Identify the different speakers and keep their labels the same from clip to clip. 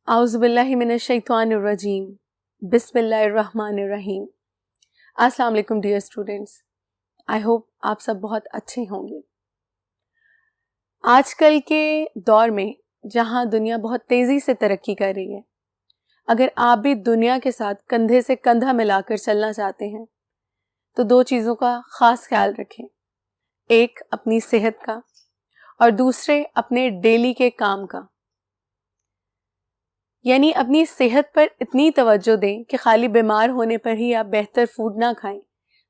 Speaker 1: आउज़ुबिल्लाहि मिनश्शैतानिर्रजीम बिस्मिल्लाहिर्रहमानिर्रहीम। अस्सलाम वालेकुम डियर स्टूडेंट्स, आई होप आप सब बहुत अच्छे होंगे। आजकल के दौर में जहां दुनिया बहुत तेज़ी से तरक्की कर रही है, अगर आप भी दुनिया के साथ कंधे से कंधा मिलाकर चलना चाहते हैं तो दो चीज़ों का ख़ास ख्याल रखें। एक अपनी सेहत का और दूसरे अपने डेली के काम का। यानी अपनी सेहत पर इतनी तवज्जो दें कि खाली बीमार होने पर ही आप बेहतर फूड ना खाएं,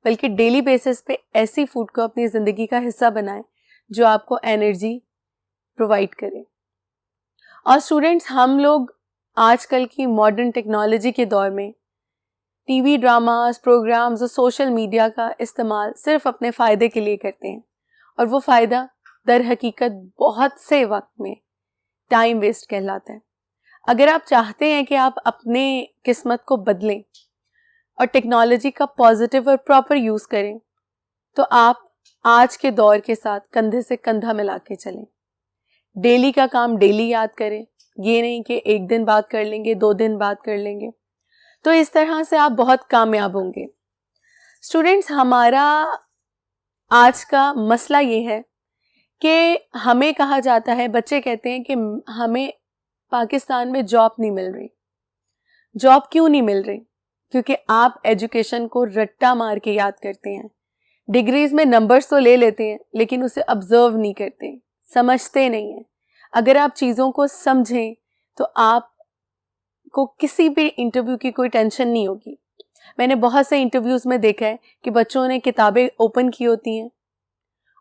Speaker 1: बल्कि डेली बेसिस पे ऐसी फूड को अपनी ज़िंदगी का हिस्सा बनाएं जो आपको एनर्जी प्रोवाइड करे। और स्टूडेंट्स, हम लोग आजकल की मॉडर्न टेक्नोलॉजी के दौर में टीवी ड्रामास, प्रोग्राम्स और सोशल मीडिया का इस्तेमाल सिर्फ अपने फ़ायदे के लिए करते हैं, और वो फ़ायदा दर हकीकत बहुत से वक्त में टाइम वेस्ट कहलाता है। अगर आप चाहते हैं कि आप अपने किस्मत को बदलें और टेक्नोलॉजी का पॉजिटिव और प्रॉपर यूज़ करें, तो आप आज के दौर के साथ कंधे से कंधा मिला के चलें। डेली का काम डेली याद करें, ये नहीं कि एक दिन बात कर लेंगे, 2 दिन बात कर लेंगे। तो इस तरह से आप बहुत कामयाब होंगे। स्टूडेंट्स, हमारा आज का मसला ये है कि हमें कहा जाता है, बच्चे कहते हैं कि हमें पाकिस्तान में जॉब नहीं मिल रही। जॉब क्यों नहीं मिल रही? क्योंकि आप एजुकेशन को रट्टा मार के याद करते हैं। डिग्रीज में नंबर्स तो ले लेते हैं, लेकिन उसे ऑब्जर्व नहीं करते, समझते नहीं हैं। अगर आप चीज़ों को समझें तो आपको किसी भी इंटरव्यू की कोई टेंशन नहीं होगी। मैंने बहुत से इंटरव्यूज़ में देखा है कि बच्चों ने किताबें ओपन की होती हैं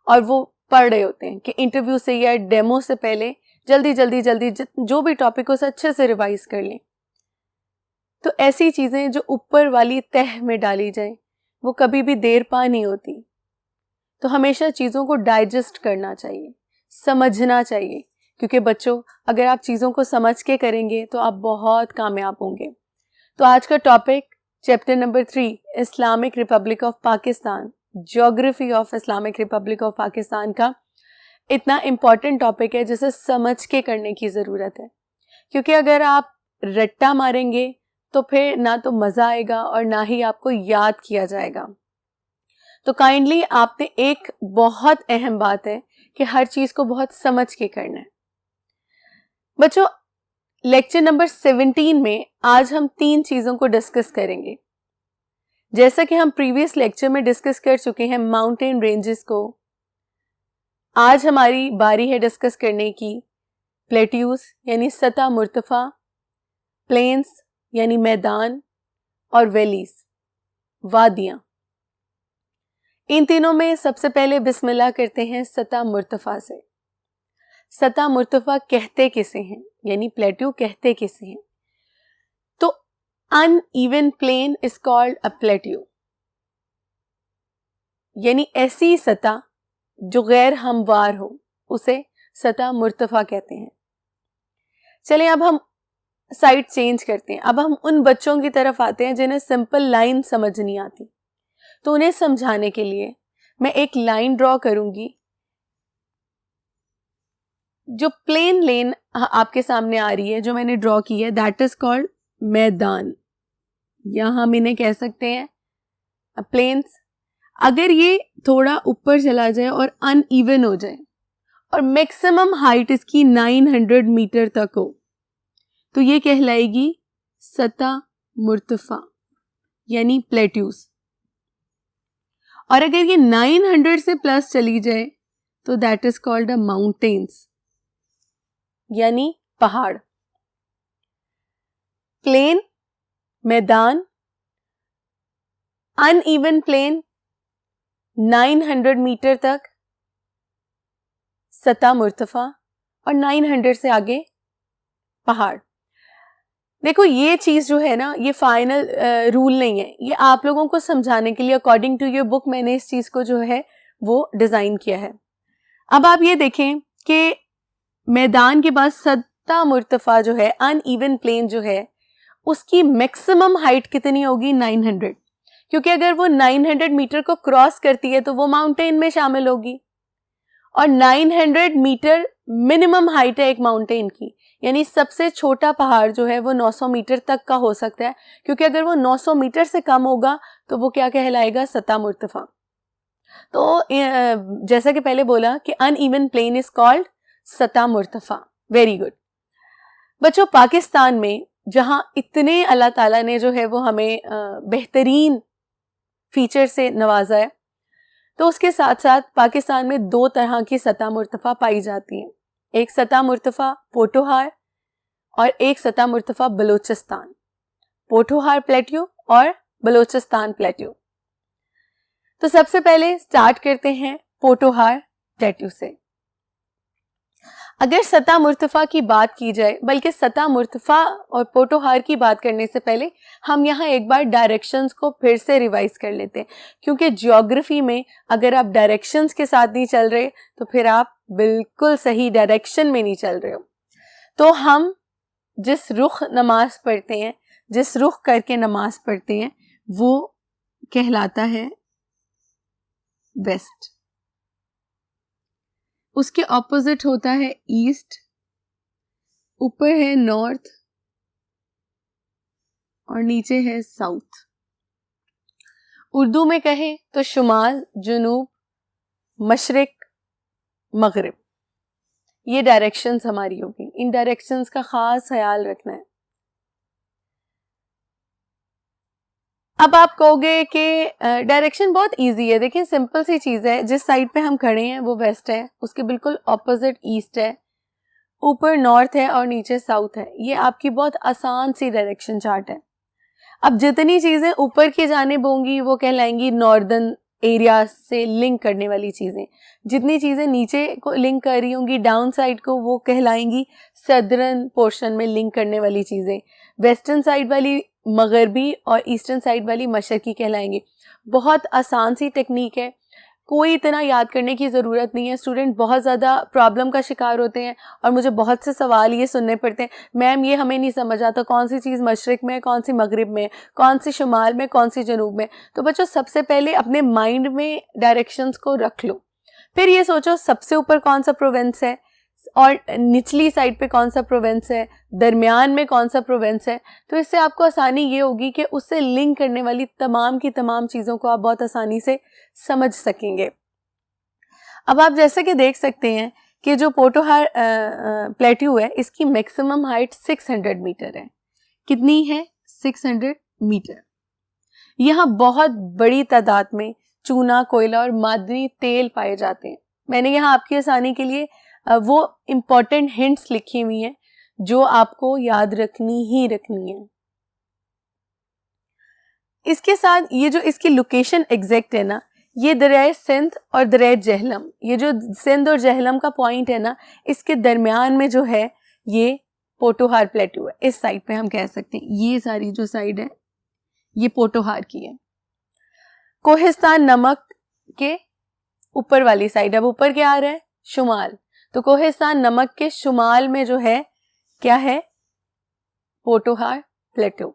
Speaker 1: और वो पढ़ रहे होते हैं कि इंटरव्यू से या डेमो से पहले जल्दी जो भी टॉपिक हो उसे अच्छे से रिवाइज कर लें। तो ऐसी चीज़ें जो ऊपर वाली तह में डाली जाए वो कभी भी देर पा नहीं होती। तो हमेशा चीज़ों को डाइजेस्ट करना चाहिए, समझना चाहिए, क्योंकि बच्चों, अगर आप चीज़ों को समझ के करेंगे तो आप बहुत कामयाब होंगे। तो आज का topic chapter number 3, Islamic Republic of Pakistan, geography of Islamic Republic of Pakistan का इतना इम्पॉर्टेंट टॉपिक है जिसे समझ के करने की ज़रूरत है। क्योंकि अगर आप रट्टा मारेंगे तो फिर ना तो मज़ा आएगा और ना ही आपको याद किया जाएगा। तो काइंडली आपने एक बहुत अहम बात है कि हर चीज़ को बहुत समझ के करना है। बच्चों, लेक्चर नंबर 17 में आज हम 3 चीज़ों को डिस्कस करेंगे। जैसा कि हम प्रीवियस लेक्चर में डिस्कस कर चुके हैं माउंटेन रेंजेस को, आज हमारी बारी है डिस्कस करने की प्लेट्यूज यानी सतह मुर्तफा, प्लेन्स यानी मैदान, और वैलीज वादियां। इन तीनों में सबसे पहले बिस्मिल्लाह करते हैं सतह मुर्तफा से। सतह मुर्तफा कहते किसे हैं, यानी प्लेट्यू कहते किसे हैं? तो uneven plain is called a plateau, यानी ऐसी सतह जो गैर हमवार हो उसे सतह मुर्तफा कहते हैं। चलिए अब हम साइड चेंज करते हैं। अब हम उन बच्चों की तरफ आते हैं जिन्हें सिंपल लाइन समझ नहीं आती। तो उन्हें समझाने के लिए मैं एक लाइन ड्रॉ करूंगी। जो प्लेन लेन आपके सामने आ रही है, जो मैंने ड्रॉ की है, दैट इज कॉल्ड मैदान, या हम इन्हें कह सकते हैं प्लेन्स। अगर ये थोड़ा ऊपर चला जाए और अनइवन हो जाए और मैक्सिमम हाइट इसकी 900 मीटर तक हो, तो ये कहलाएगी सतह मुर्तफा यानी प्लेट्यूज। और अगर ये 900 से प्लस चली जाए तो that is called a mountains यानी पहाड़। प्लेन, मैदान, अनइवन प्लेन, 900 मीटर तक सतह मुर्तफा, और 900 से आगे पहाड़। देखो, ये चीज़ जो है ना, ये फाइनल रूल नहीं है, ये आप लोगों को समझाने के लिए अकॉर्डिंग टू योर बुक मैंने इस चीज़ को जो है वो डिज़ाइन किया है। अब आप ये देखें कि मैदान के बाद सतह मुर्तफा जो है, अनइवन प्लेन जो है, उसकी मैक्सिमम हाइट कितनी होगी? 900। क्योंकि अगर वो 900 मीटर को क्रॉस करती है तो वो माउंटेन में शामिल होगी, और 900 मीटर मिनिमम हाइट है एक माउंटेन की, यानी सबसे छोटा पहाड़ जो है वो 900 मीटर तक का हो सकता है, क्योंकि अगर वो 900 मीटर से कम होगा तो वो क्या कहलाएगा, सतह मुर्तफा। तो जैसा कि पहले बोला कि अनइवन प्लेन इज कॉल्ड सतह मुर्तफा। वेरी गुड बच्चों, पाकिस्तान में जहां इतने अल्लाह ताला ने जो है वो हमें बेहतरीन फीचर से नवाजा है, तो उसके साथ साथ पाकिस्तान में 2 तरह की सतह मुर्तफा पाई जाती हैं। एक सतह मुर्तफा पोटोहार और एक सतह मुर्तफा बलोचिस्तान। पोटोहार प्लेट्यू और बलोचिस्तान प्लेट्यू। तो सबसे पहले स्टार्ट करते हैं पोटोहार प्लेट्यू से। अगर सतह मुर्तफा की बात की जाए, बल्कि सतह मुर्तफा और पोटोहार की बात करने से पहले हम यहाँ एक बार डायरेक्शंस को फिर से रिवाइज कर लेते हैं, क्योंकि ज्योग्राफी में अगर आप डायरेक्शंस के साथ नहीं चल रहे तो फिर आप बिल्कुल सही डायरेक्शन में नहीं चल रहे हो। तो हम जिस रुख नमाज पढ़ते हैं, जिस रुख करके नमाज पढ़ते हैं, वो कहलाता है वेस्ट। उसके ऑपोजिट होता है ईस्ट, ऊपर है नॉर्थ और नीचे है साउथ। उर्दू में कहें तो शुमाल, जुनूब, मशरिक, मगरिब। ये डायरेक्शंस हमारी होगी। इन डायरेक्शंस का खास ख्याल रखना है। अब आप कहोगे कि डायरेक्शन बहुत इजी है। देखिए सिंपल सी चीज है, जिस साइड पे हम खड़े हैं वो वेस्ट है, उसके बिल्कुल ऑपोजिट ईस्ट है, ऊपर नॉर्थ है और नीचे साउथ है। ये आपकी बहुत आसान सी डायरेक्शन चार्ट है। अब जितनी चीजें ऊपर की जानिब होंगी वो कहलाएंगी नॉर्दर्न एरिया से लिंक करने वाली चीजें। जितनी चीजें नीचे को लिंक कर रही होंगी डाउन साइड को, वो कहलाएंगी सदर्न पोर्शन में लिंक करने वाली चीजें। वेस्टर्न साइड वाली मगरबी और ईस्टर्न साइड वाली मशरकी कहलाएंगी। बहुत आसान सी टेक्निक है, कोई इतना याद करने की ज़रूरत नहीं है। स्टूडेंट बहुत ज़्यादा प्रॉब्लम का शिकार होते हैं और मुझे बहुत से सवाल ये सुनने पड़ते हैं, मैम ये हमें नहीं समझ आता कौन सी चीज़ मशरिक में, कौन सी मगरिब में, कौन सी शुमाल में, कौन सी जनूब में। तो बच्चों सबसे पहले अपने माइंड में डायरेक्शंस को रख लो, फिर ये सोचो सबसे ऊपर कौन सा प्रोविंस है और निचली साइड पे कौन सा प्रोविंस है, दरमियान में कौन सा प्रोविंस है। तो इससे आपको आसानी ये होगी कि उससे लिंक करने वाली तमाम की तमाम चीज़ों को आप बहुत आसानी से समझ सकेंगे। अब आप जैसे कि देख सकते हैं कि जो पोटोहार प्लेट्यू है इसकी मैक्सिमम हाइट 600 मीटर है। कितनी है? 600 मीटर। यहाँ बहुत बड़ी तादाद में चूना, कोयला और मादनी तेल पाए जाते हैं। मैंने यहाँ आपकी आसानी के लिए वो इम्पोर्टेंट हिंट्स लिखी हुई हैं जो आपको याद रखनी ही रखनी है। इसके साथ ये जो इसकी लोकेशन एग्जैक्ट है ना, ये दरियाए सिंध और दरियाए जहलम, ये जो सिंध और जहलम का पॉइंट है ना, इसके दरमियान में जो है ये पोटोहार प्लेट्यू है। इस साइड पे हम कह सकते हैं ये सारी जो साइड है ये पोटोहार की है। कोहिस्तान नमक के ऊपर वाली साइड, अब ऊपर क्या आ रहा है? शुमाल। तो कोहिस्तान नमक के शुमाल में जो है क्या है? पोटोहार प्लेट्यू।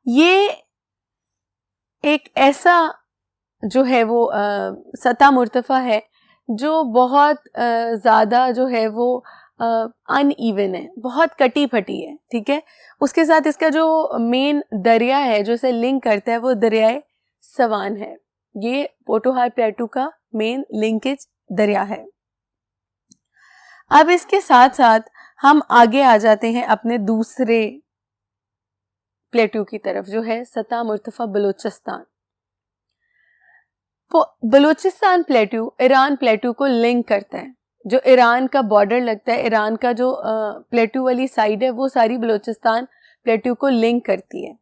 Speaker 1: ये एक ऐसा जो है वो सतह मुर्तफा है जो बहुत ज़्यादा जो है वो अनइवन है, बहुत कटी फटी है, ठीक है। उसके साथ इसका जो मेन दरिया है जो इसे लिंक करता है वो दरियाए सवान है। ये पोटोहार प्लेट्यू का मेन लिंकेज दरिया है। अब इसके साथ साथ हम आगे आ जाते हैं अपने दूसरे प्लेट्यू की तरफ जो है सतह मुर्तफा Balochistan. Balochistan plateau Iran plateau को लिंक करता है। जो ईरान का बॉर्डर लगता है, ईरान का जो प्लेट्यू वाली साइड है वो सारी बलूचिस्तान प्लेट्यू को लिंक करती है।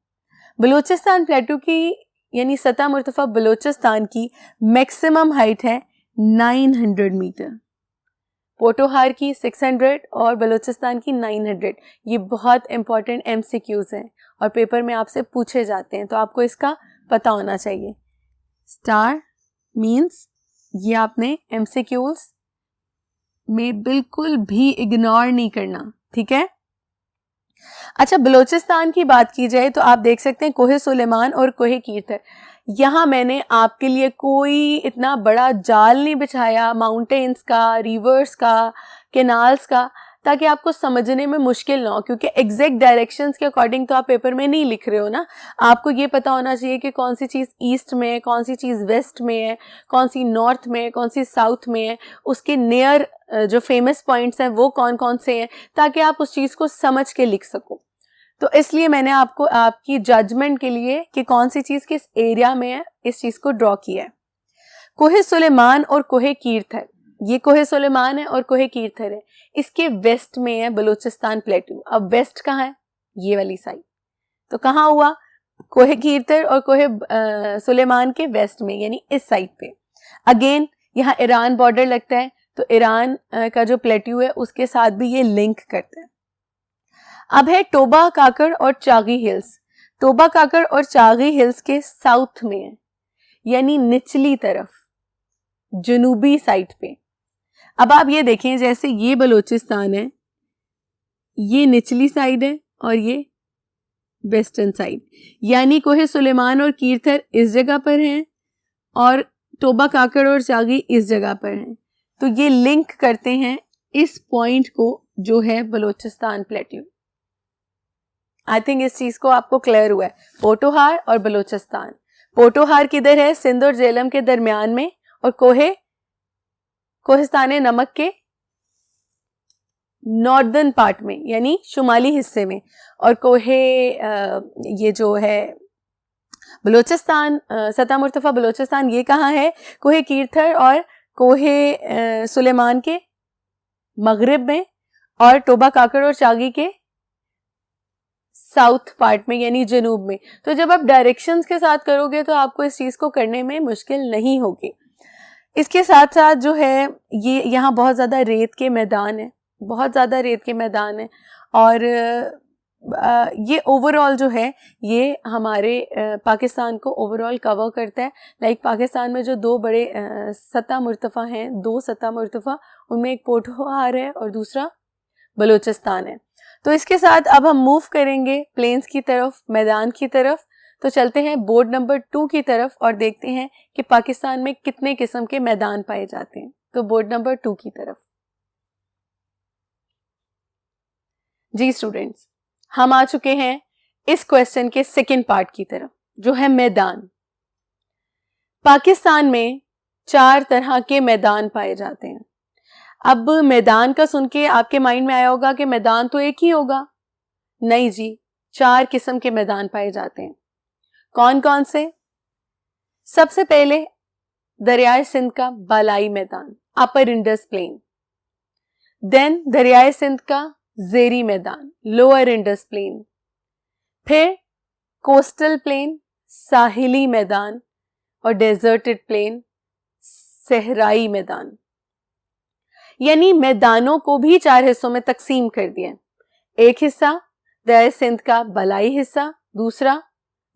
Speaker 1: बलूचिस्तान प्लेट्यू की यानी सतह मुर्तफा बलूचिस्तान की मैक्सिमम हाइट है 900 मीटर, पोटोहार की 600 और बलूचिस्तान की 900। ये बहुत इंपॉर्टेंट MCQs हैं और पेपर में आपसे पूछे जाते हैं, तो आपको इसका पता होना चाहिए। स्टार मीन्स ये आपने MCQs में बिल्कुल भी इग्नोर नहीं करना, ठीक है। अच्छा, बलूचिस्तान की बात की जाए तो आप देख सकते हैं कोहे सुलेमान और कोहे कीरथर। यहाँ मैंने आपके लिए कोई इतना बड़ा जाल नहीं बिछाया माउंटेन्स का, रिवर्स का, कैनाल्स का, ताकि आपको समझने में मुश्किल ना हो, क्योंकि एग्जैक्ट डायरेक्शंस के अकॉर्डिंग तो आप पेपर में नहीं लिख रहे हो ना। आपको ये पता होना चाहिए कि कौन सी चीज़ ईस्ट में है, कौन सी चीज़ वेस्ट में है, कौन सी नॉर्थ में है, कौन सी साउथ में है, उसके नियर जो फेमस पॉइंट्स हैं वो कौन कौन से हैं, ताकि आप उस चीज़ को समझ के लिख सको। तो इसलिए मैंने आपको आपकी जजमेंट के लिए कि कौन सी चीज़ किस एरिया में है इस चीज़ को ड्रॉ किया है। कोहे सुलेमान और कोहे कीर्थर, ये कोहे सुलेमान है और कोहे कीर्थर है, इसके वेस्ट में है बलूचिस्तान प्लेटू। अब वेस्ट कहाँ है? ये वाली साइड। तो कहाँ हुआ? कोहे कीर्थर और कोहे सुलेमान के वेस्ट में, यानी इस साइड पे। अगेन यहाँ ईरान बॉर्डर लगता है, तो ईरान का जो प्लेट्यू है उसके साथ भी ये लिंक करते हैं। अब है टोबा काकर और चागी हिल्स। टोबा काकर और चागी हिल्स के साउथ में है, यानी निचली तरफ, जनूबी साइड पे। अब आप ये देखें, जैसे ये बलूचिस्तान है, ये निचली साइड है और ये वेस्टर्न साइड, यानी कोहे सुलेमान और कीर्थर इस जगह पर हैं और टोबा काकर और चागी इस जगह पर हैं। तो ये लिंक करते हैं इस पॉइंट को जो है बलूचिस्तान प्लेट्यू। आई थिंक इस चीज को आपको क्लियर हुआ है। पोटोहार और बलूचिस्तान। पोटोहार किधर है? सिंध और झेलम के दरमियान में, और कोहिस्तान नमक के नॉर्दर्न पार्ट में, यानी शुमाली हिस्से में। और ये जो है बलूचिस्तान, सतह मुर्तफा बलूचिस्तान, ये कहाँ है? कोहे कीर्थर और कोहे सुलेमान के मगरिब में, और टोबा काकर और चागी के साउथ पार्ट में, यानी जनूब में। तो जब आप डायरेक्शंस के साथ करोगे तो आपको इस चीज को करने में मुश्किल नहीं होगी। इसके साथ साथ जो है ये यहाँ बहुत ज़्यादा रेत के मैदान है, बहुत ज़्यादा रेत के मैदान है, और ये ओवरऑल जो है ये हमारे पाकिस्तान को ओवरऑल कवर करता है। लाइक पाकिस्तान में जो दो बड़े सतह मुर्तफा हैं, दो सतह मुर्तफा, उनमें एक पोटोहार है और दूसरा बलूचिस्तान है। तो इसके साथ अब हम मूव करेंगे प्लेन्स की तरफ, मैदान की तरफ। तो चलते हैं बोर्ड नंबर 2 की तरफ और देखते हैं कि पाकिस्तान में कितने किस्म के मैदान पाए जाते हैं। तो बोर्ड नंबर 2 की तरफ। जी स्टूडेंट्स, हम आ चुके हैं इस क्वेश्चन के सेकंड पार्ट की तरफ, जो है मैदान। पाकिस्तान में 4 तरह के मैदान पाए जाते हैं। अब मैदान का सुन के आपके माइंड में आया होगा कि मैदान तो एक ही होगा। नहीं जी, 4 किस्म के मैदान पाए जाते हैं। कौन कौन से? सबसे पहले दरियाए सिंध का बालाई मैदान, अपर इंडस प्लेन। देन दरियाए सिंध का जेरी मैदान, लोअर इंडस प्लेन। फिर कोस्टल प्लेन, साहिली मैदान, और डेजर्टेड प्लेन, सहराई मैदान। यानी मैदानों को भी 4 हिस्सों में तकसीम कर दिया। एक हिस्सा दरियाए सिंध का बलाई हिस्सा, दूसरा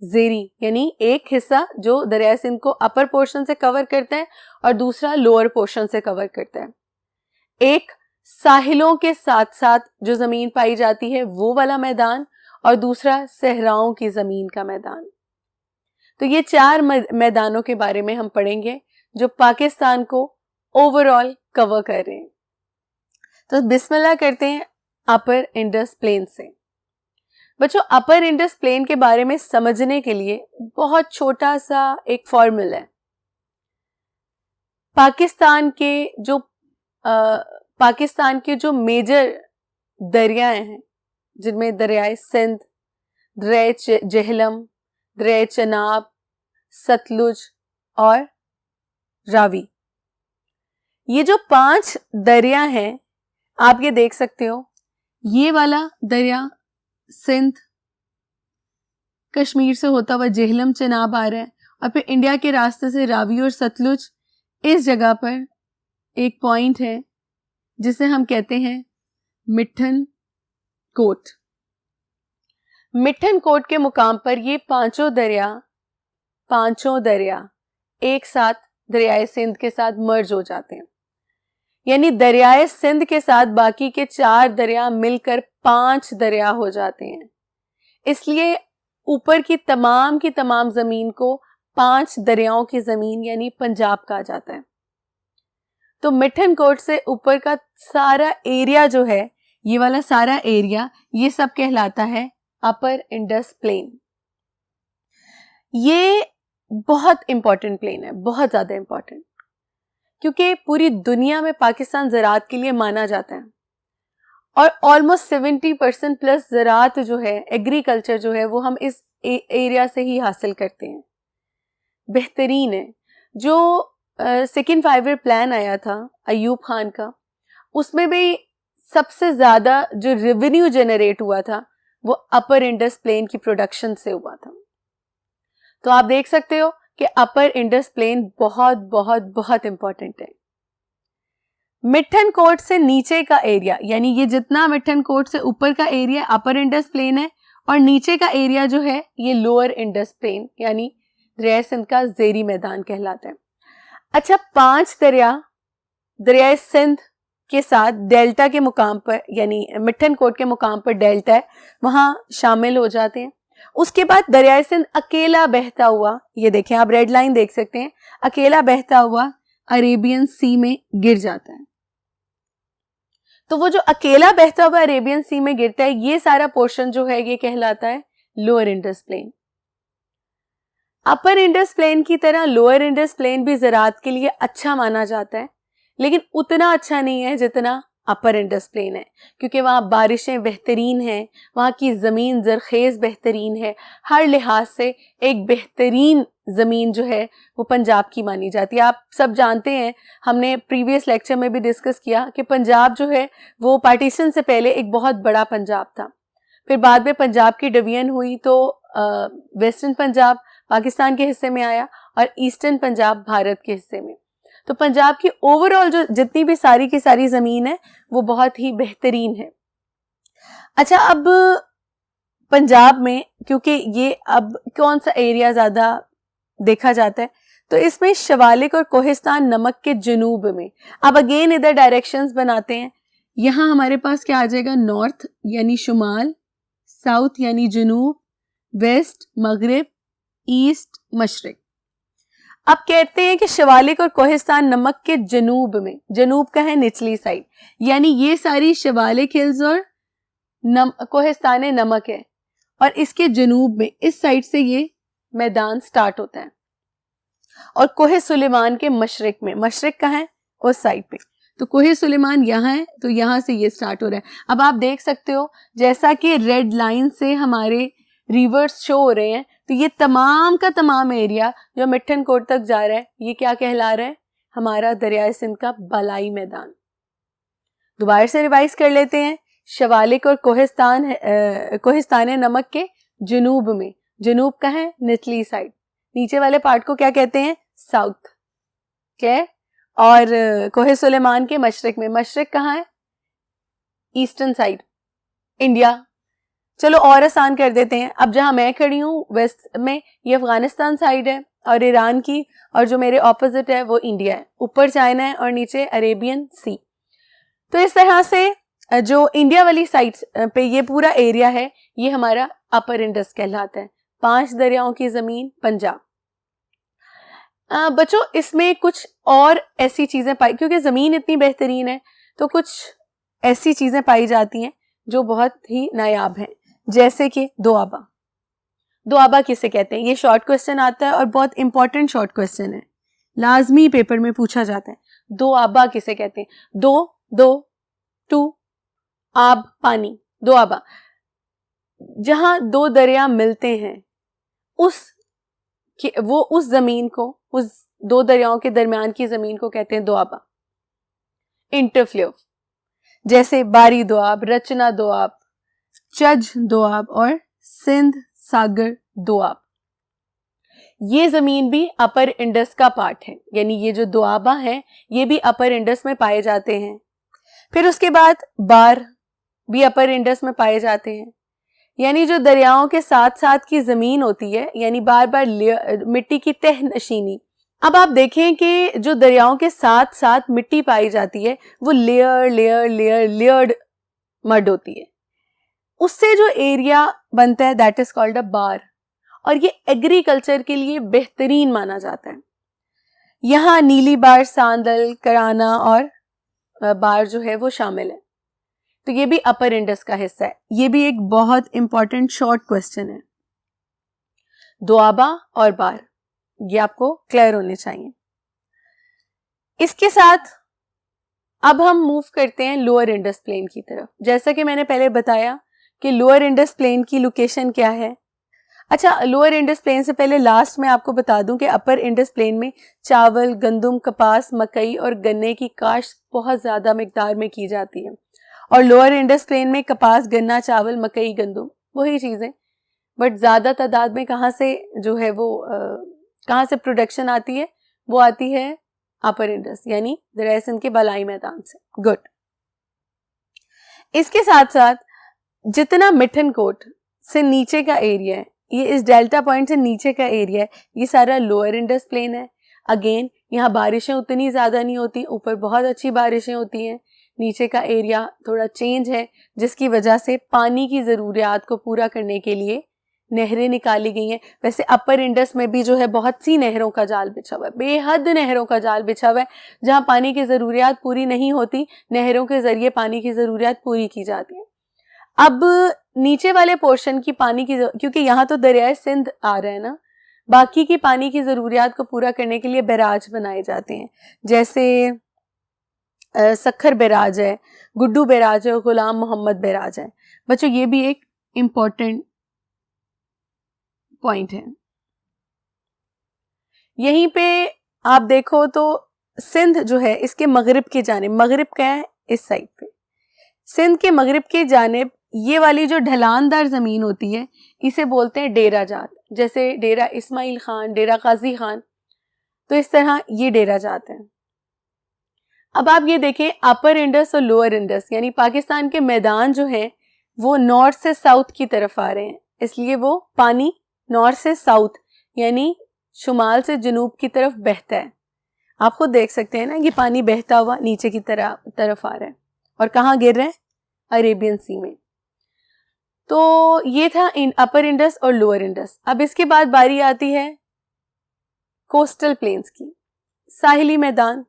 Speaker 1: जेरी, यानी एक हिस्सा जो दरियाए सिंध को अपर पोर्शन से कवर करता है और दूसरा लोअर पोर्शन से कवर करता है। एक साहिलों के साथ साथ जो जमीन पाई जाती है वो वाला मैदान, और दूसरा सहराओं की जमीन का मैदान। तो ये 4 मैदानों के बारे में हम पढ़ेंगे जो पाकिस्तान को ओवरऑल कवर कर रहे हैं। तो बिस्मिल्लाह करते हैं अपर इंडस प्लेन से। बच्चों, अपर इंडस प्लेन के बारे में समझने के लिए बहुत छोटा सा एक फॉर्मूला है। पाकिस्तान के जो मेजर दरियाएं हैं, जिनमें दरियाए सिंध, दरियाए जेहलम, दरियाए चनाब, सतलुज और रावी, ये जो 5 दरिया हैं, आप ये देख सकते हो। ये वाला दरिया सिंध कश्मीर से होता हुआ जेहलम चनाब आ रहा है, और फिर इंडिया के रास्ते से रावी और सतलुज। इस जगह पर एक पॉइंट है जिसे हम कहते हैं मिठन कोट। मिठन कोट के मुकाम पर ये पांचों दरिया एक साथ दरियाए सिंध के साथ मर्ज हो जाते हैं। यानी दरियाए सिंध के साथ बाकी के 4 दरिया मिलकर 5 दरिया हो जाते हैं। इसलिए ऊपर की तमाम जमीन को 5 दरियाओं की जमीन यानी पंजाब कहा जाता है। तो मिठन कोट से ऊपर का सारा एरिया जो है ये वाला सारा एरिया, ये सब कहलाता है अपर इंडस प्लेन। ये बहुत इंपॉर्टेंट प्लेन है, बहुत ज्यादा इंपॉर्टेंट, क्योंकि पूरी दुनिया में पाकिस्तान ज़राअत के लिए माना जाता है और ऑलमोस्ट 70% प्लस ज़राअत जो है, एग्रीकल्चर जो है, वो हम इस एरिया से ही हासिल करते हैं। बेहतरीन है। जो सेकेंड 5 ईयर प्लान आया था अयूब खान का, उसमें भी सबसे ज़्यादा जो रेवेन्यू जनरेट हुआ था वो अपर इंडस प्लेन की प्रोडक्शन से हुआ था। तो आप देख सकते हो कि अपर इंडस प्लेन बहुत बहुत बहुत इंपॉर्टेंट है। मिठन कोट से नीचे का एरिया, यानी ये जितना मिठन कोट से ऊपर का एरिया अपर इंडस प्लेन है, और नीचे का एरिया जो है ये लोअर इंडस प्लेन, यानी दरिया सिंध का ज़ेरी मैदान कहलाता है। अच्छा, 5 दरिया सिंध के साथ डेल्टा के मुकाम पर, यानी मिठन कोट के मुकाम पर डेल्टा है, वहां शामिल हो जाते हैं। उसके बाद दरिया सिंध अकेला बहता हुआ, ये देखें आप रेड लाइन देख सकते हैं, अकेला बहता हुआ अरेबियन सी में गिर जाता है। तो वो जो अकेला बहता हुआ अरेबियन सी में गिरता है, ये सारा पोर्शन जो है ये कहलाता है लोअर इंडस प्लेन। अपर इंडस प्लेन की तरह लोअर इंडस प्लेन भी ज़राअत के लिए अच्छा माना जाता है, लेकिन उतना अच्छा नहीं है जितना अपर इंडस प्लेन है, क्योंकि वहाँ बारिशें बेहतरीन हैं, वहाँ की ज़मीन ज़रखेज़ बेहतरीन है, हर लिहाज से एक बेहतरीन ज़मीन जो है वो पंजाब की मानी जाती है। आप सब जानते हैं, हमने प्रीवियस लेक्चर में भी डिस्कस किया कि पंजाब जो है वो पार्टीशन से पहले एक बहुत बड़ा पंजाब था। फिर बाद में पंजाब की डिवीजन हुई तो वेस्टर्न पंजाब पाकिस्तान के हिस्से में आया और ईस्टर्न पंजाब भारत के हिस्से में। तो पंजाब की ओवरऑल जो जितनी भी सारी की सारी ज़मीन है वो बहुत ही बेहतरीन है। अच्छा, अब पंजाब में क्योंकि ये अब कौन सा एरिया ज़्यादा देखा जाता है, तो इसमें शवालिक और कोहिस्तान नमक के जुनूब में, अब अगेन इधर डायरेक्शंस बनाते हैं। यहाँ हमारे पास क्या आ जाएगा, नॉर्थ यानी शुमाल, साउथ यानी जुनूब, वेस्ट मगरिब, ईस्ट मशरिक। अब कहते हैं कि शवालिक और कोहिस्तान नमक के जनूब में, जनूब का है निचली साइड, यानी ये सारी शवालिक हिल्स और कोहिस्तान नमक है, और इसके जनूब में इस साइड से ये मैदान स्टार्ट होता है, और कोहे सुलेमान के मशरिक में, मशरिक कहाँ है, उस साइड पे, तो कोहे सुलेमान यहाँ है, तो यहाँ से ये स्टार्ट हो रहा है। अब आप देख सकते हो जैसा कि रेड लाइन से हमारे रिवर्स शो हो रहे हैं, तो ये तमाम का तमाम एरिया जो मिठन कोट तक जा रहा है ये क्या कहला रहा है, हमारा दरिया सिंध का बलाई मैदान। दोबारा से रिवाइज कर लेते हैं, शवालिक और कोहिस्तान नमक के जुनूब में, जुनूब का है निचली साइड, नीचे वाले पार्ट को क्या कहते हैं, साउथ, क्या, और कोहे सुलेमान के मशरिक में, मशरिक कहाँ है, ईस्टर्न साइड, इंडिया। चलो और आसान कर देते हैं, अब जहां मैं खड़ी हूँ वेस्ट में ये अफगानिस्तान साइड है और ईरान की, और जो मेरे ऑपोजिट है वो इंडिया है, ऊपर चाइना है और नीचे अरेबियन सी। तो इस तरह से जो इंडिया वाली साइड पे ये पूरा एरिया है ये हमारा अपर इंडस कहलाता है। 5 दरियाओं की जमीन पंजाब। बच्चों इसमें कुछ और ऐसी चीजें पाई, क्योंकि जमीन इतनी बेहतरीन है तो कुछ ऐसी चीजें पाई जाती हैं जो बहुत ही नायाब हैं, जैसे कि दोआबा। दोआबा किसे कहते हैं, ये शॉर्ट क्वेश्चन आता है और बहुत इंपॉर्टेंट शॉर्ट क्वेश्चन है, लाजमी पेपर में पूछा जाता है। दोआबा किसे कहते हैं, दो टू आब पानी, दोआबा। जहां 2 दरिया मिलते हैं वो उस जमीन को, उस 2 दरियाओं के दरमियान की जमीन को कहते हैं दोआबा, इंटरफ्लो, जैसे बारी दोआब, रचना दोआब, चज दोआब और सिंध सागर दोआब। ये जमीन भी अपर इंडस का पार्ट है, यानी ये जो दोआबा है ये भी अपर इंडस में पाए जाते हैं। फिर उसके बाद बार भी अपर इंडस में पाए जाते हैं, यानी जो दरियाओं के साथ साथ की जमीन होती है, यानी बार बार मिट्टी की तह नशीनी। अब आप देखें कि जो दरियाओं के साथ साथ मिट्टी पाई जाती है वो लेयर्ड मड होती है, उससे जो एरिया बनता है दैट इज कॉल्ड अ बार, और ये एग्रीकल्चर के लिए बेहतरीन माना जाता है। यहाँ नीली बार, सांदल, कराना और बार जो है वो शामिल है। तो ये भी अपर इंडस का हिस्सा है। ये भी एक बहुत इंपॉर्टेंट शॉर्ट क्वेश्चन है। दोआबा और बार, ये आपको क्लियर होने चाहिए। इसके साथ अब हम मूव करते हैं लोअर इंडस प्लेन की तरफ। जैसा कि मैंने पहले बताया कि लोअर इंडस प्लेन की लोकेशन क्या है। अच्छा, लोअर इंडस प्लेन से पहले लास्ट में आपको बता दूं कि अपर इंडस प्लेन में चावल, गंदम, कपास, मकई और गन्ने की काश्त बहुत ज़्यादा मिकदार में की जाती है। और लोअर इंडस प्लेन में कपास, गन्ना, चावल, मकई, गंदम वही चीज़ें, बट ज़्यादा तादाद में कहाँ से जो है वो कहाँ से प्रोडक्शन आती है, वो आती है अपर इंडस यानी दरिया सिंध के बलाई मैदान से। गुड। इसके साथ साथ जितना मिठनकोट से नीचे का एरिया है, ये इस डेल्टा पॉइंट से नीचे का एरिया है, ये सारा लोअर इंडस प्लेन है। अगेन यहाँ बारिशें उतनी ज़्यादा नहीं होती, ऊपर बहुत अच्छी बारिशें होती हैं। नीचे का एरिया थोड़ा चेंज है, जिसकी वजह से पानी की ज़रूरियात को पूरा करने के लिए नहरें निकाली गई हैं। वैसे अपर इंडस में भी जो है बहुत सी नहरों का जाल बिछा हुआ है, बेहद नहरों का जाल बिछा हुआ है। जहाँ पानी की ज़रूरियात पूरी नहीं होती, नहरों के ज़रिए पानी की ज़रूरियात पूरी की जाती है। अब नीचे वाले पोर्शन की पानी की, क्योंकि यहाँ तो दरियाए सिंध आ रहा है ना, बाकी की पानी की ज़रूरियात को पूरा करने के लिए बैराज बनाए जाते हैं। जैसे सखर बैराज है, गुड्डू बैराज है, गुलाम मोहम्मद बैराज है। बच्चों, ये भी एक इम्पॉर्टेंट पॉइंट है। यहीं पे आप देखो तो सिंध जो है इसके मगरिब की जानिब, मगरिब क्या है इस साइड पे, सिंध के मगरिब की जानिब ये वाली जो ढलानदार जमीन होती है इसे बोलते हैं डेरा जात। जैसे डेरा इस्माइल खान, डेरा गाजी खान, तो इस तरह ये डेरा जात है। अब आप ये देखें, अपर इंडस और लोअर इंडस यानी पाकिस्तान के मैदान जो हैं वो नॉर्थ से साउथ की तरफ आ रहे हैं, इसलिए वो पानी नॉर्थ से साउथ यानी शुमाल से जनूब की तरफ बहता है। आप खुद देख सकते हैं ना, ये पानी बहता हुआ नीचे की तरफ आ रहा है और कहाँ गिर रहा है, अरेबियन सी में। तो ये था अपर इंडस और लोअर इंडस। अब इसके बाद बारी आती है कोस्टल प्लेन्स की, साहिली मैदान।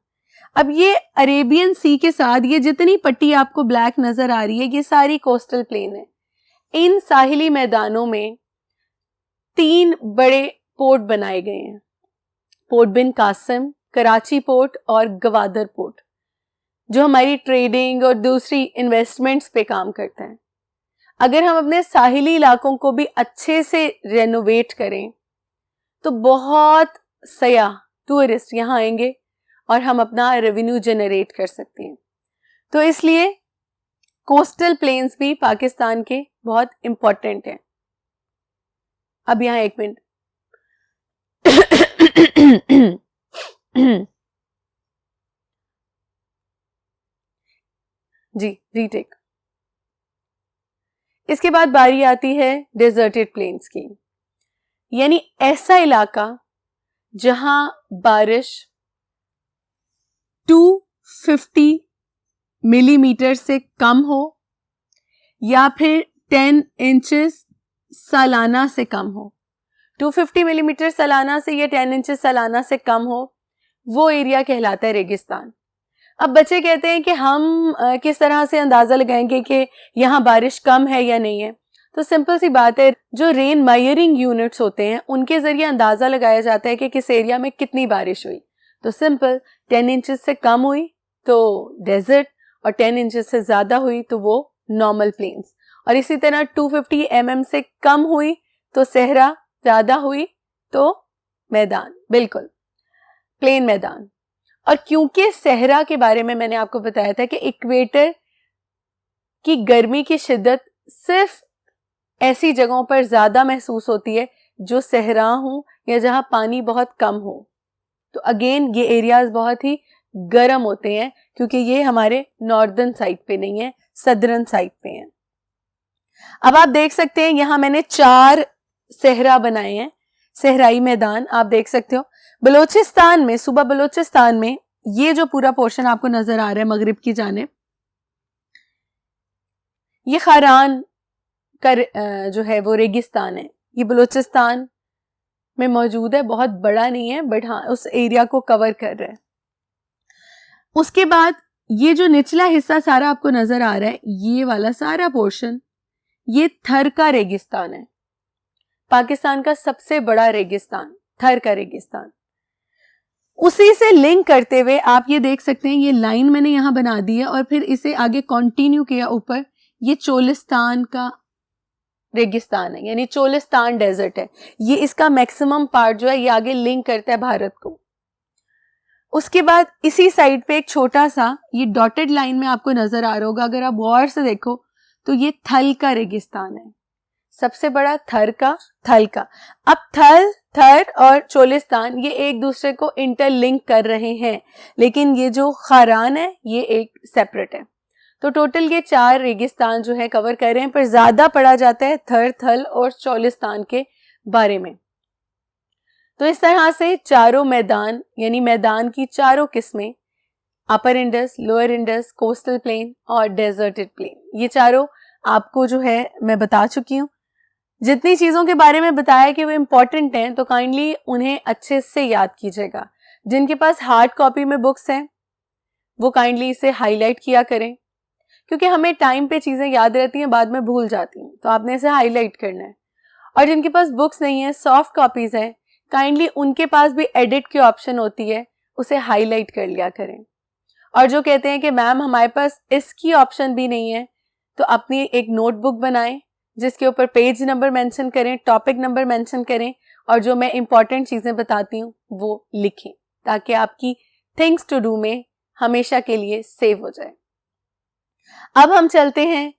Speaker 1: अब ये अरेबियन सी के साथ ये जितनी पट्टी आपको ब्लैक नजर आ रही है ये सारी कोस्टल प्लेन है। इन साहिली मैदानों में 3 बड़े पोर्ट बनाए गए हैं, पोर्ट बिन कासिम, कराची पोर्ट और गवादर पोर्ट, जो हमारी ट्रेडिंग और दूसरी इन्वेस्टमेंट्स पे काम करते हैं। अगर हम अपने साहिली इलाकों को भी अच्छे से रेनोवेट करें तो बहुत सयाह टूरिस्ट यहाँ आएंगे और हम अपना रेवेन्यू जनरेट कर सकते हैं। तो इसलिए कोस्टल प्लेन्स भी पाकिस्तान के बहुत इंपॉर्टेंट हैं। अब यहाँ एक मिनट जी, रीटेक। इसके बाद बारी आती है डेजर्टेड प्लेन्स की, यानी ऐसा इलाका जहां बारिश 250 मिलीमीटर से कम हो या फिर 10 इंचेस सालाना से कम हो। 250 मिलीमीटर सालाना से या 10 इंचेस सालाना से कम हो, वो एरिया कहलाता है रेगिस्तान। अब बच्चे कहते हैं कि हम किस तरह से अंदाजा लगाएंगे कि यहाँ बारिश कम है या नहीं है। तो सिंपल सी बात है, जो रेन मेजरिंग यूनिट्स होते हैं उनके जरिए अंदाजा लगाया जाता है कि किस एरिया में कितनी बारिश हुई। तो सिंपल 10 इंचेस से कम हुई तो डेजर्ट, और 10 इंचेस से ज्यादा हुई तो वो नॉर्मल प्लेन्स, और इसी तरह 250 mm से कम हुई तो सहरा, ज्यादा हुई तो मैदान, बिल्कुल प्लेन मैदान। और क्योंकि सहरा के बारे में मैंने आपको बताया था कि इक्वेटर की गर्मी की शिद्दत सिर्फ ऐसी जगहों पर ज्यादा महसूस होती है जो सहरा हो या जहां पानी बहुत कम हो। तो अगेन ये एरियाज बहुत ही गर्म होते हैं क्योंकि ये हमारे नॉर्दर्न साइड पे नहीं है, सदर्न साइड पे हैं। अब आप देख सकते हैं यहां मैंने 4 सहरा बनाए हैं, सहराई मैदान आप देख सकते हो। बलोचिस्तान में, सूबा बलोचिस्तान में ये जो पूरा पोर्शन आपको नजर आ रहा है मगरिब की जानिब, ये खारान का जो है वो रेगिस्तान है। ये बलोचिस्तान में मौजूद है, बहुत बड़ा नहीं है बट हाँ उस एरिया को कवर कर रहा है। उसके बाद ये जो निचला हिस्सा सारा आपको नजर आ रहा है, ये वाला सारा पोर्शन, ये थर का रेगिस्तान है। पाकिस्तान का सबसे बड़ा रेगिस्तान, थर का रेगिस्तान। उसी से लिंक करते हुए आप ये देख सकते हैं, ये लाइन मैंने यहां बना दी है और फिर इसे आगे कंटिन्यू किया ऊपर, ये चोलिस्तान का रेगिस्तान है, यानी चोलिस्तान डेजर्ट है। ये इसका मैक्सिमम पार्ट जो है ये आगे लिंक करता है भारत को। उसके बाद इसी साइड पे एक छोटा सा ये डॉटेड लाइन में आपको नजर आ रहा होगा, अगर आप गौर से देखो तो ये थल का रेगिस्तान है, सबसे बड़ा थर का, थल का। अब थल, थर और चोलिस्तान ये एक दूसरे को इंटरलिंक कर रहे हैं, लेकिन ये जो खारान है ये एक सेपरेट है। तो टोटल ये 4 रेगिस्तान जो है कवर कर रहे हैं, पर ज्यादा पढ़ा जाता है थर, थल और चोलिस्तान के बारे में। तो इस तरह से चारों मैदान, यानी मैदान की चारों किस्में, upper Indus, lower Indus, coastal plain और डेजर्टेड प्लेन, ये चारों आपको जो है मैं बता चुकी हूँ। जितनी चीजों के बारे में बताया कि वो इम्पोर्टेंट हैं, तो काइंडली उन्हें अच्छे से याद कीजिएगा। जिनके पास हार्ड कॉपी में बुक्स हैं वो काइंडली इसे हाईलाइट किया करें, क्योंकि हमें टाइम पे चीजें याद रहती हैं, बाद में भूल जाती हैं, तो आपने इसे हाईलाइट करना है। और जिनके पास बुक्स नहीं है, सॉफ्ट कॉपीज हैं, काइंडली उनके पास भी एडिट की ऑप्शन होती है, उसे हाईलाइट कर लिया करें। और जो कहते हैं कि मैम हमारे पास इसकी ऑप्शन भी नहीं है, तो अपनी एक नोटबुक बनाएं जिसके ऊपर पेज नंबर मेंशन करें, टॉपिक नंबर मेंशन करें, और जो मैं इंपॉर्टेंट चीजें बताती हूँ वो लिखें, ताकि आपकी थिंग्स टू डू में हमेशा के लिए सेव हो जाए। अब हम चलते हैं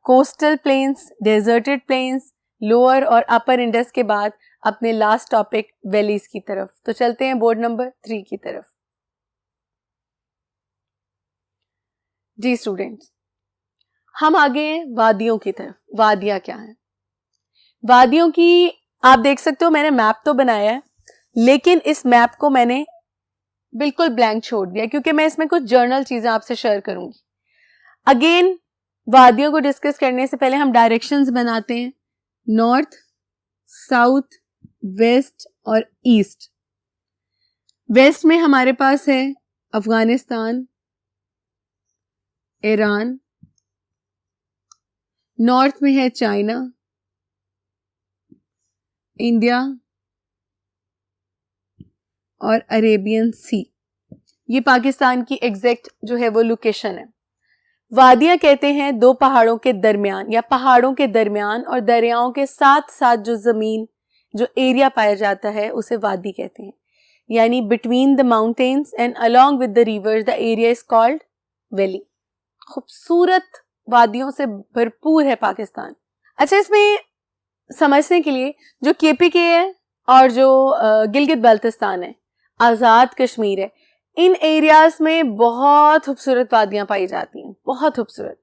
Speaker 1: coastal plains, deserted plains, lower और अपर इंडस के बाद अपने लास्ट टॉपिक वैलीज की तरफ। तो चलते हैं बोर्ड नंबर 3 की तरफ। जी स्टूडेंट्स, हम आगे हैं वादियों की तरफ। वादियां क्या है? वादियों की आप देख सकते हो, मैंने मैप तो बनाया है, लेकिन इस मैप को मैंने बिल्कुल ब्लैंक छोड़ दिया, क्योंकि मैं इसमें कुछ जर्नल चीजें आपसे शेयर करूंगी। अगेन वादियों को डिस्कस करने से पहले हम डायरेक्शंस बनाते हैं, नॉर्थ, साउथ, वेस्ट और ईस्ट। वेस्ट में हमारे पास है अफगानिस्तान, ईरान, नॉर्थ में है चाइना, इंडिया और अरेबियन सी। ये पाकिस्तान की एग्जैक्ट जो है वो लोकेशन है। वादियां कहते हैं दो पहाड़ों के दरमियान, या पहाड़ों के दरमियान और दरियाओं के साथ साथ जो जमीन, जो एरिया पाया जाता है उसे वादी कहते हैं। यानी between the mountains and along with the reverse the area is called valley. खूबसूरत वादियों से भरपूर है पाकिस्तान। अच्छा, इसमें समझने के लिए जो केपीके है और जो गिलगित बाल्टिस्तान है, आज़ाद कश्मीर है, इन एरियाज में बहुत खूबसूरत वादियां पाई जाती हैं, बहुत खूबसूरत।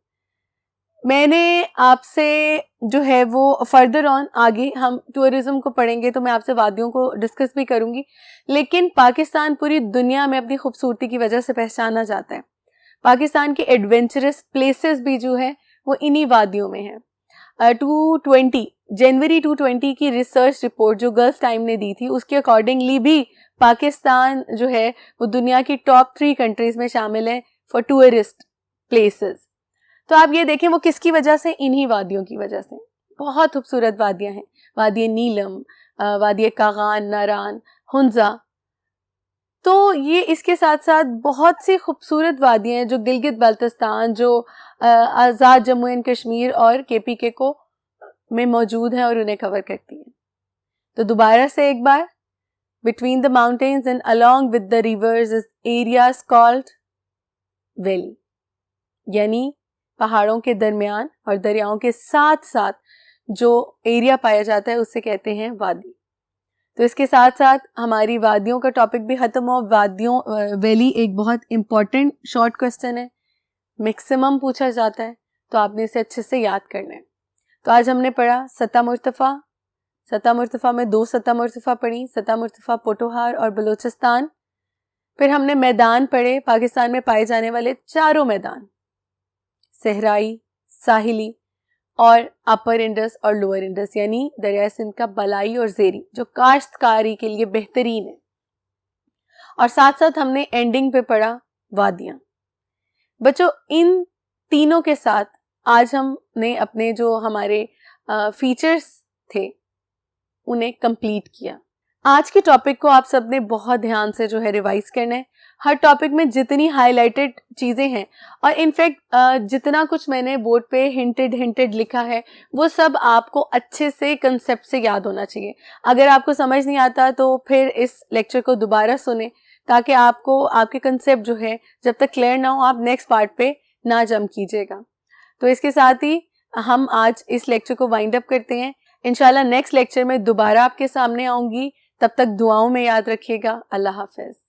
Speaker 1: मैंने आपसे जो है वो फर्दर ऑन आगे हम टूरिज्म को पढ़ेंगे तो मैं आपसे वादियों को डिस्कस भी करूंगी, लेकिन पाकिस्तान पूरी दुनिया में अपनी खूबसूरती की वजह से पहचाना जाता है। पाकिस्तान के एडवेंचरस प्लेसेस भी जो है वो इन्हीं वादियों में है। जनवरी 2020 की रिसर्च रिपोर्ट जो गल्फ टाइम ने दी थी, उसके अकॉर्डिंगली भी पाकिस्तान जो है वो दुनिया की टॉप 3 कंट्रीज में शामिल है फॉर टूरिस्ट प्लेसेस। तो आप ये देखें वो किसकी वजह से, इन्हीं वादियों की वजह से। बहुत खूबसूरत वादियां हैं, वादी नीलम, वादी कागान, नारान, हुंजा। तो ये इसके साथ साथ बहुत सी खूबसूरत वादियां हैं जो गिलगित बाल्टिस्तान, जो आज़ाद जम्मू एंड कश्मीर और केपीके को में मौजूद हैं और उन्हें कवर करती हैं। तो दोबारा से एक बार, between the mountains and along with the rivers is areas called valley, यानी पहाड़ों के दरमियान और दरियाओं के साथ साथ जो एरिया पाया जाता है उसे कहते हैं वादी। तो इसके साथ साथ हमारी वादियों का टॉपिक भी खत्म हो। वादियों, वैली एक बहुत इंपॉर्टेंट शॉर्ट क्वेश्चन है, मैक्सिमम पूछा जाता है, तो आपने इसे अच्छे से याद करना है। तो आज हमने पढ़ा सतह मुर्तफा। सतह मुर्तफा में 2 सतह मुर्तफा पढ़ी, सतह मुर्तफा पोटोहार और बलूचिस्तान। फिर हमने मैदान पढ़े, पाकिस्तान में पाए जाने वाले चारों मैदान, सहराई, साहिली और अपर इंडस और लोअर इंडस, यानी दरिया सिंध का बलाई और जेरी जो काश्तकारी के लिए बेहतरीन है। और साथ साथ हमने एंडिंग पे पढ़ा वादियां। बच्चों, इन तीनों के साथ आज हमने अपने जो हमारे फीचर्स थे उन्हें कंप्लीट किया। आज के टॉपिक को आप सबने बहुत ध्यान से जो है रिवाइज करना है। हर टॉपिक में जितनी हाईलाइटेड चीज़ें हैं और इनफैक्ट जितना कुछ मैंने बोर्ड पे हिंटेड लिखा है वो सब आपको अच्छे से कंसेप्ट से याद होना चाहिए। अगर आपको समझ नहीं आता तो फिर इस लेक्चर को दोबारा सुने ताकि आपको आपके कंसेप्ट जो है जब तक क्लियर ना हो आप नेक्स्ट पार्ट पे ना जंप कीजिएगा। तो इसके साथ ही हम आज इस लेक्चर को वाइंड अप करते हैं। इंशाल्लाह नेक्स्ट लेक्चर में दोबारा आपके सामने आऊँगी। तब तक दुआओं में याद रखिएगा। अल्लाह हाफ़िज़।